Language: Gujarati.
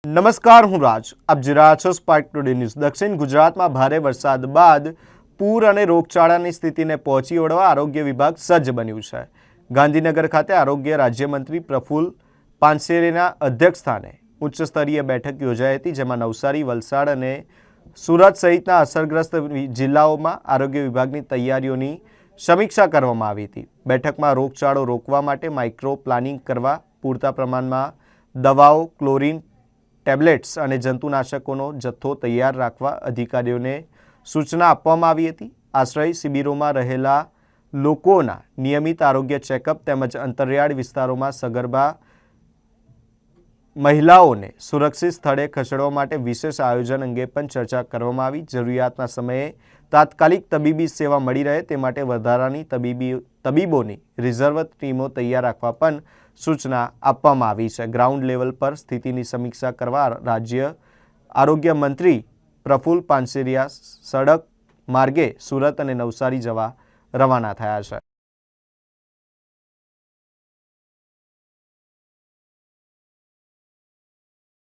નમસ્કાર, હું રાજ. આપ જોઈ રહ્યા છો સ્પાર્ક ટુડે ન્યૂઝ. દક્ષિણ ગુજરાતમાં ભારે વરસાદ બાદ પૂર અને રોગચાળાની સ્થિતિને પહોંચી વળવા આરોગ્ય વિભાગ સજ્જ બન્યું છે. ગાંધીનગર ખાતે આરોગ્ય રાજ્યમંત્રી પ્રફુલ પાનસેરેના અધ્યક્ષસ્થાને ઉચ્ચ સ્તરીય બેઠક યોજાઈ હતી, જેમાં નવસારી, વલસાડ અને સુરત સહિતના અસરગ્રસ્ત જિલ્લાઓમાં આરોગ્ય વિભાગની તૈયારીઓની સમીક્ષા કરવામાં આવી હતી. બેઠકમાં રોગચાળો રોકવા માટે માઇક્રો પ્લાનિંગ કરવા, પૂરતા પ્રમાણમાં દવાઓ, ક્લોરીન ટેબ્લેટ્સ અને જંતુનાશકોનો જથ્થો તૈયાર રાખવા અધિકારીઓને સૂચના આપવામાં આવી હતી. આશ્રય શિબિરોમાં રહેલા લોકોના નિયમિત આરોગ્ય ચેકઅપ તેમજ અંતરિયાળ વિસ્તારોમાં સગર્ભા મહિલાઓને સુરક્ષિત સ્થળે ખસેડવા માટે વિશેષ આયોજન અંગે પણ ચર્ચા કરવામાં આવી. જરૂરિયાતના સમયે તાત્કાલિક તબીબી સેવા મળી રહે તે માટે વધારાની તબીબોની રિઝર્વ ટીમો તૈયાર રાખવા પણ સૂચના આપવામાં આવી છે. ગ્રાઉન્ડ લેવલ પર સ્થિતિની સમીક્ષા કરવા રાજ્ય આરોગ્ય મંત્રી પ્રફુલ પાનસેરિયા સડક માર્ગે સુરત અને નવસારી જવા રવાના થયા છે.